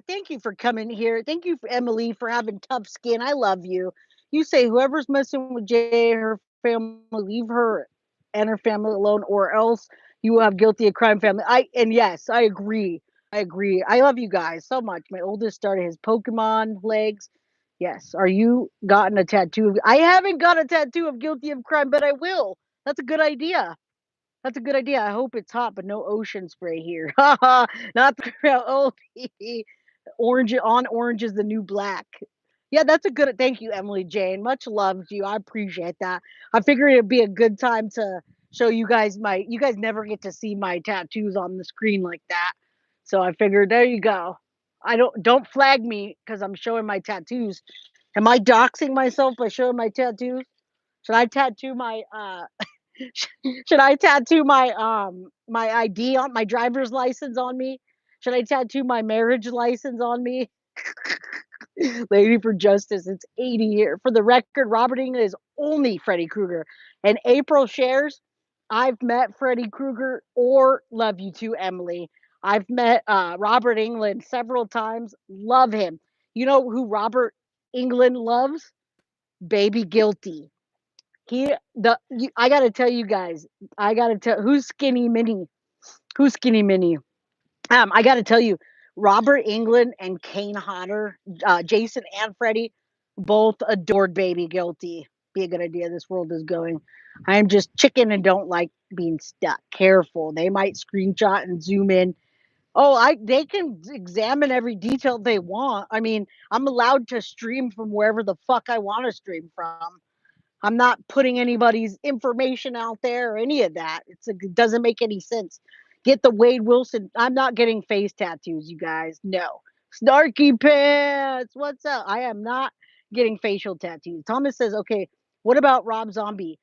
Thank you for coming here. Thank you, for Emily, for having tough skin. I love you. You say whoever's messing with Jay, her family, leave her and her family alone, or else you will have guilty of crime family. Yes, I agree. I agree. I love you guys so much. My oldest started his Pokemon legs. Yes. Are you gotten a tattoo? I haven't got a tattoo of guilty of crime, but I will. That's a good idea. That's a good idea. I hope it's hot, but no ocean spray here. Not the oh, orange on orange is the new black. Yeah, that's a good. Thank you, Emily Jane. Much love to you. I appreciate that. I figured it'd be a good time to show you guys my. You guys never get to see my tattoos on the screen like that, so I figured there you go. I don't flag me because I'm showing my tattoos. Am I doxing myself by showing my tattoos? Should I tattoo my should I tattoo my ID on my driver's license on me? Should I tattoo my marriage license on me? Lady for Justice, it's 80 here. For the record, Robert England is only Freddy Krueger. And April shares, I've met Freddy Krueger or love you too, Emily. I've met Robert England several times. Love him. You know who Robert England loves? Baby Guilty. I gotta tell you guys, I gotta tell who's Skinny Minnie. Who's Skinny Minnie? I gotta tell you, Robert England and Kane Hodder, Jason and Freddie, both adored Baby Guilty. Be a good idea. This world is going. I'm just chicken and don't like being stuck. Careful. They might screenshot and zoom in. Oh, I they can examine every detail they want. I mean, I'm allowed to stream from wherever the fuck I want to stream from. I'm not putting anybody's information out there or any of that. It doesn't make any sense. Get the Wade Wilson. I'm not getting face tattoos, you guys. No. Snarky pants. What's up? I am not getting facial tattoos. Thomas says, okay, what about Rob Zombie?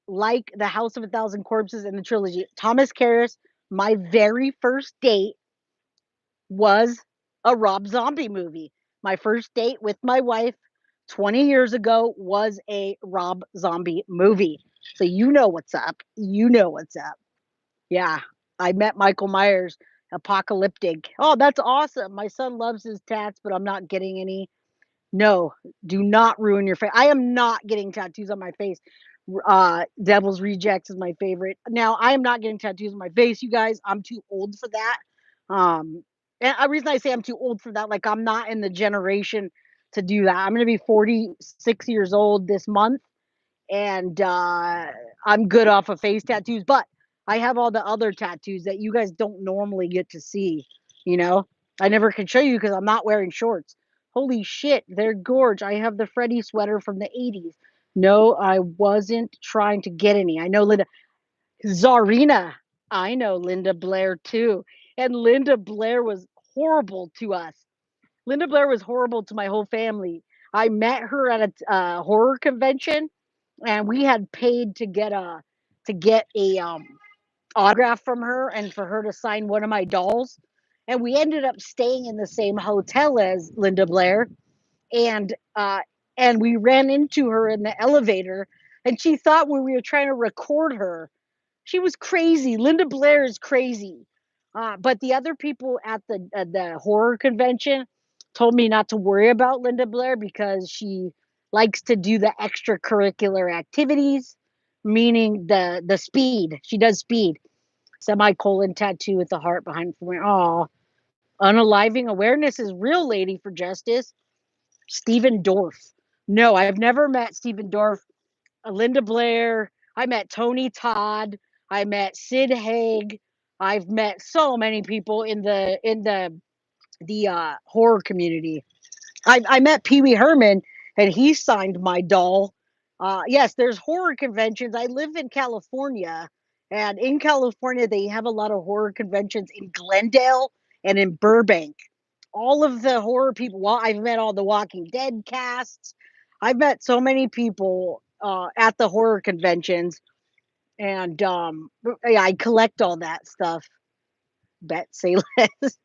Like the House of a Thousand Corpses and the trilogy. Thomas Karras, my very first date was a Rob Zombie movie. My first date with my wife 20 years ago was a Rob Zombie movie. So you know what's up. You know what's up. Yeah. I met Michael Myers, apocalyptic. Oh, that's awesome. My son loves his tats, but I'm not getting any. No, do not ruin your face. I am not getting tattoos on my face. Devil's Rejects is my favorite. Now, I am not getting tattoos on my face, you guys. I'm too old for that. Um, and the reason I say I'm too old for that, like I'm not in the generation to do that. I'm going to be 46 years old this month, and I'm good off of face tattoos. But I have all the other tattoos that you guys don't normally get to see. You know, I never can show you because I'm not wearing shorts. Holy shit, they're gorge. I have the Freddy sweater from the 80s. No, I wasn't trying to get any. I know Linda Zarina. I know Linda Blair too. And Linda Blair was horrible to us. Linda Blair was horrible to my whole family. I met her at a horror convention, and we had paid to get a autograph from her and for her to sign one of my dolls. And we ended up staying in the same hotel as Linda Blair, and we ran into her in the elevator, and she thought when we were trying to record her, she was crazy. Linda Blair is crazy. But the other people at the horror convention told me not to worry about Linda Blair because she likes to do the extracurricular activities, meaning the speed. She does speed. Semicolon tattoo with the heart behind for me. Oh, unaliving awareness is real, lady for justice. Stephen Dorff. No, I've never met Stephen Dorff. Linda Blair. I met Tony Todd. I met Sid Haig. I've met so many people in the horror community. I met Pee Wee Herman, and he signed my doll. Yes, there's horror conventions. I live in California, and in California they have a lot of horror conventions in Glendale and in Burbank. All of the horror people. Well, I've met all the Walking Dead casts. I've met so many people at the horror conventions, and yeah, I collect all that stuff. Bet say less.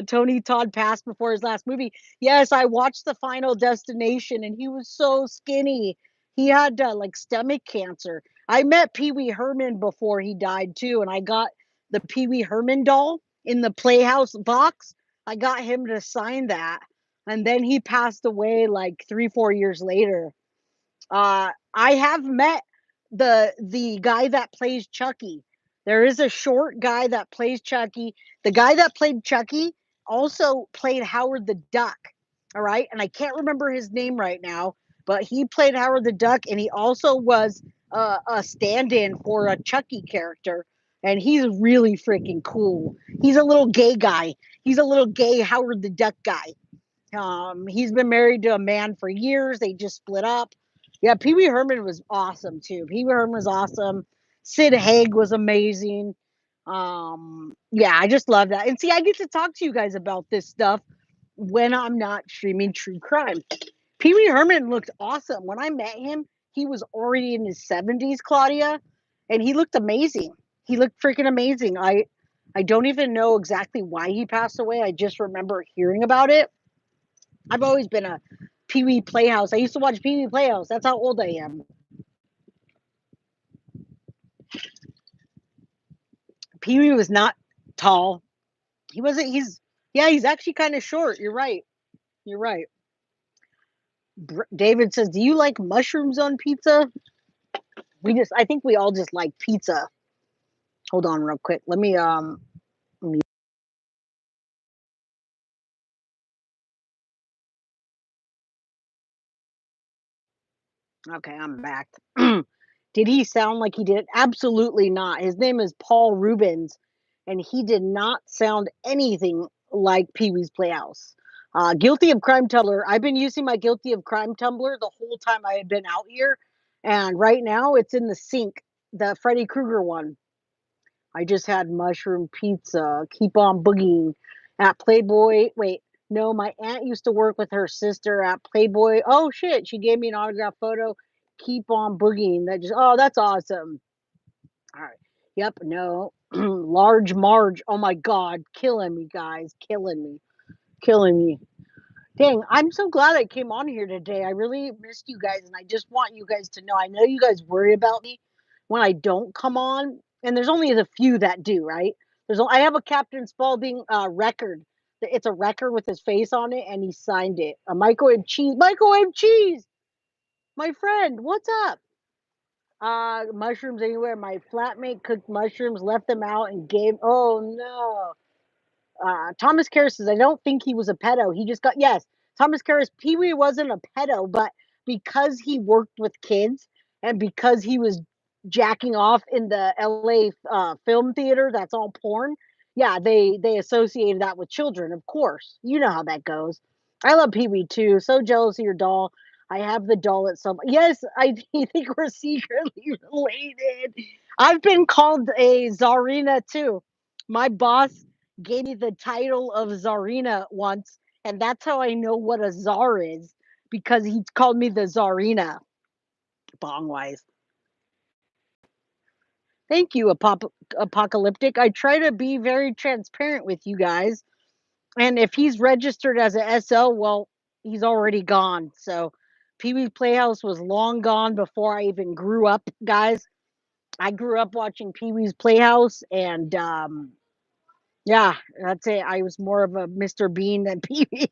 Tony Todd passed before his last movie. Yes, I watched the Final Destination, and he was so skinny. He had like stomach cancer. I met Pee Wee Herman before he died too, and I got the Pee Wee Herman doll in the Playhouse box. I got him to sign that, and then he passed away like 3 4 years later. I have met the guy that plays Chucky. There is a short guy that plays Chucky. The guy that played Chucky also played Howard the Duck. All right, and I can't remember his name right now, but he played Howard the Duck, and he also was a stand-in for a Chucky character. And he's really freaking cool. He's a little gay guy. He's a little gay Howard the Duck guy. He's been married to a man for years. They just split up. Yeah, Pee Wee Herman was awesome too. Pee Wee Herman was awesome. Sid Haig was amazing. Yeah, I just love that. And see, I get to talk to you guys about this stuff when I'm not streaming true crime. Pee Wee Herman looked awesome. When I met him, he was already in his 70s, Claudia, and he looked amazing. He looked freaking amazing. I don't even know exactly why he passed away. I just remember hearing about it. I've always been a Pee Wee Playhouse. I used to watch Pee Wee Playhouse. That's how old I am. Pee Wee was not tall. He wasn't. Yeah. He's actually kind of short. You're right. You're right. David says, "Do you like mushrooms on pizza?" I think we all just like pizza. Hold on, real quick. Let me. Okay, I'm back. Did he sound like he did? Absolutely not. His name is Paul Rubens, and he did not sound anything like Pee Wee's Playhouse. Guilty of Crime Tumbler. I've been using my Guilty of Crime Tumbler the whole time I had been out here, and right now it's in the sink, the Freddy Krueger one. I just had mushroom pizza. Keep on boogieing at Playboy. Wait, no, my aunt used to work with her sister at Playboy. Oh shit, she gave me an autograph photo. Keep on boogieing. That's awesome. All right. Yep, no. Large Marge. Oh my god, killing me, guys. Killing me. Killing me. Dang, I'm so glad I came on here today. I really missed you guys, and I just want you guys to know. I know you guys worry about me when I don't come on, and there's only the few that do, right? I have a Captain Spaulding record. It's a record with his face on it, and he signed it. A microwave cheese, microwave cheese. My friend, what's up? Mushrooms anywhere. My flatmate cooked mushrooms, left them out, and gave. Oh no. Thomas Karras says, I don't think he was a pedo. He just got, yes, Thomas Karras, Pee Wee wasn't a pedo, but because he worked with kids and because he was jacking off in the LA film theater, that's all porn. Yeah, they associated that with children, of course. You know how that goes. I love Pee Wee too. So jealous of your doll. I have the doll at some. Yes, I think we're secretly related. I've been called a Czarina too. My boss gave me the title of Czarina once, and that's how I know what a czar is because he called me the Czarina. Bong wise. Thank you, Apocalyptic. I try to be very transparent with you guys. And if he's registered as a SL, well, he's already gone. So Pee Wee's Playhouse was long gone before I even grew up, guys. I grew up watching Pee Wee's Playhouse, and yeah, that's it. I was more of a Mr. Bean than Pee Wee.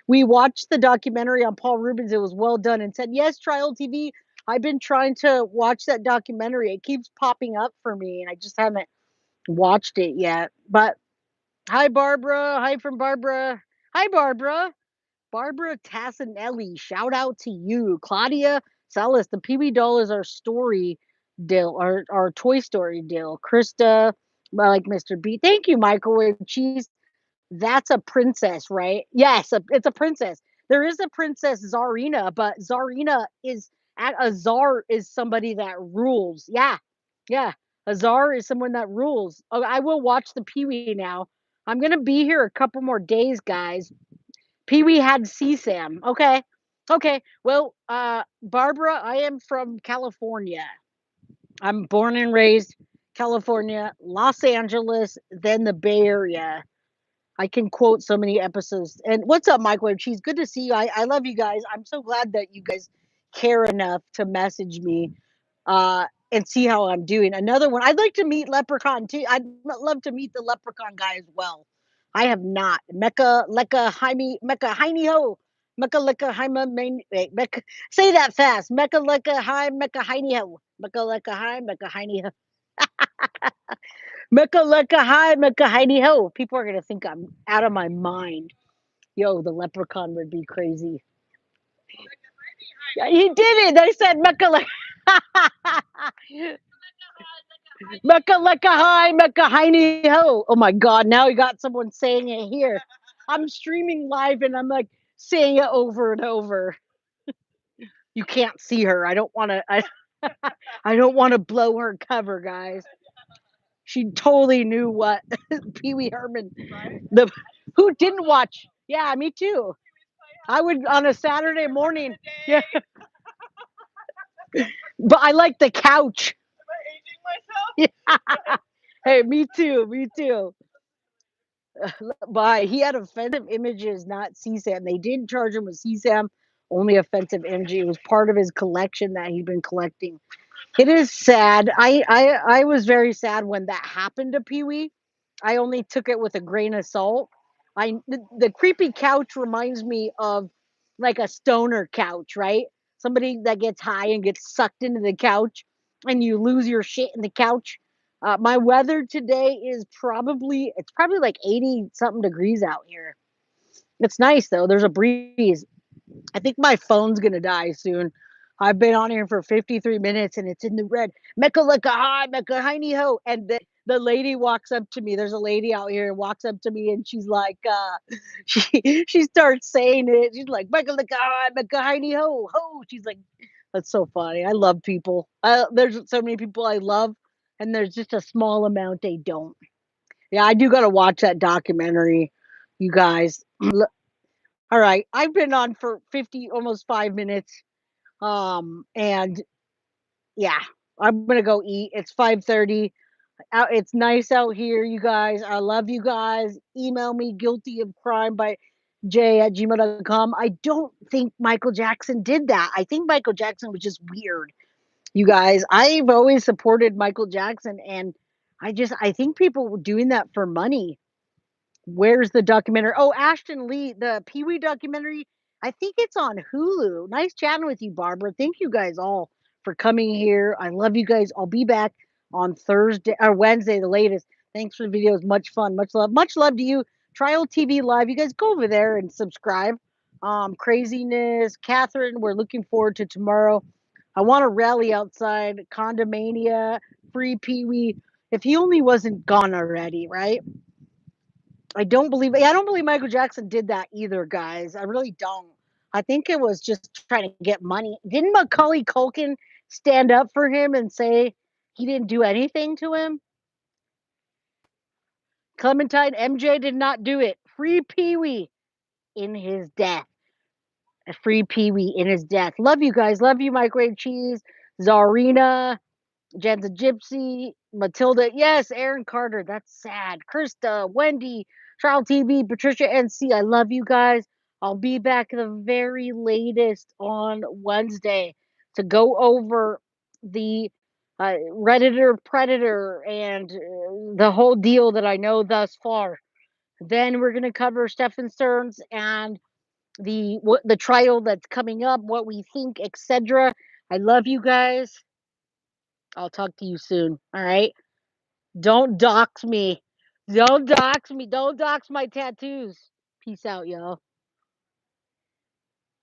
We watched the documentary on Paul Rubens. It was well done, and said, "Yes, Trial TV. I've been trying to watch that documentary. It keeps popping up for me, and I just haven't watched it yet." But hi, Barbara. Hi from Barbara. Hi, Barbara. Barbara Tassinelli. Shout out to you. Claudia Salas. The PB doll is our story deal, our Toy Story deal. Krista, well, like Mr. B. Thank you, Microwave Cheese. That's a princess, right? Yes, it's a princess. There is a princess Czarina, but Czarina is at a czar is somebody that rules. Yeah, yeah. A czar is someone that rules. Oh, I will watch the Pee Wee now. I'm gonna be here a couple more days, guys. Pee Wee had CSAM. Okay, okay. Well, Barbara, I am from California. I'm born and raised California, Los Angeles, then the Bay Area. I can quote so many episodes. And what's up, Microwave Cheese? Good to see you. I love you guys. I'm so glad that you guys care enough to message me and see how I'm doing. Another one. I'd like to meet Leprechaun too. I'd love to meet the Leprechaun guy as well. I have not. Mecca Lecca Jaime Mecca Heiny Ho. Mecca Lecca Jaime Main wait, Mecca say that fast. Mecca Lecca Hi Mecca Heiny Ho. Mecca Lecca Hi Mecca Heiny Ho. Mecca Lecca Hi Mecca Heiny Ho. People are gonna think I'm out of my mind. Yo, the leprechaun would be crazy. Yeah, he did it. I said Mecca Lecca. Mecca Lecca Hi Mecca Heiny Ho. Oh my god, now we got someone saying it here. I'm streaming live and I'm like saying it over and over. You can't see her. I don't want to. I don't want to blow her cover, guys. She totally knew what Pee Wee Herman. The who didn't watch? Yeah, me too. I would on a Saturday morning. Yeah, but I like the couch. Yeah. Hey, me too. Me too. But he had offensive images, not CSAM. They did charge him with CSAM, only offensive image. It was part of his collection that he'd been collecting. It is sad. I was very sad when that happened to Pee Wee. I only took it with a grain of salt. The creepy couch reminds me of like a stoner couch, right? Somebody that gets high and gets sucked into the couch, and you lose your shit in the couch. My weather today is probably like 80 something degrees out here. It's nice though. There's a breeze. I think my phone's gonna die soon. I've been on here for 53 minutes and it's in the red. Mecca lecca hi, Mecca hiney ho. And the lady walks up to me. There's a lady out here and walks up to me and she's like, she starts saying it. She's like, Mecca lecca hi, Mecca hiney ho, ho. She's like, that's so funny. I love people. There's so many people I love, and there's just a small amount they don't. Yeah, I do gotta watch that documentary, you guys. All right, I've been on for 50, almost 5 minutes. And yeah, I'm gonna go eat. It's 5:30. Out, it's nice out here, you guys. I love you guys. Email me guilty of crime by j@gmail.com. I don't think Michael Jackson did that. I think Michael Jackson was just weird. You guys, I've always supported Michael Jackson, and I think people were doing that for money. Where's the documentary? Oh, Ashton Lee, the Pee Wee documentary. I think it's on Hulu. Nice chatting with you, Barbara. Thank you guys all for coming here. I love you guys. I'll be back on Thursday or Wednesday, the latest. Thanks for the videos. Much fun. Much love. Much love to you. Trial TV Live. You guys go over there and subscribe. Craziness. Catherine, we're looking forward to tomorrow. I want to rally outside. Condomania. Free Pee Wee. If he only wasn't gone already, right? I don't believe Michael Jackson did that either, guys. I really don't. I think it was just trying to get money. Didn't Macaulay Culkin stand up for him and say He didn't do anything to him. Clementine, MJ did not do it. Free Pee Wee in his death. Free Pee Wee in his death. Love you guys. Love you, Microwave Cheese, Czarina, Jen's a Gypsy, Matilda. Yes, Aaron Carter. That's sad. Krista, Wendy, Child TV, Patricia NC. I love you guys. I'll be back the very latest on Wednesday to go over the Redditor Predator and the whole deal that I know thus far. Then we're going to cover Stephen Stearns and the trial that's coming up, what we think, etc. I love you guys. I'll talk to you soon. All right. Don't dox me. Don't dox me. Don't dox my tattoos. Peace out, y'all.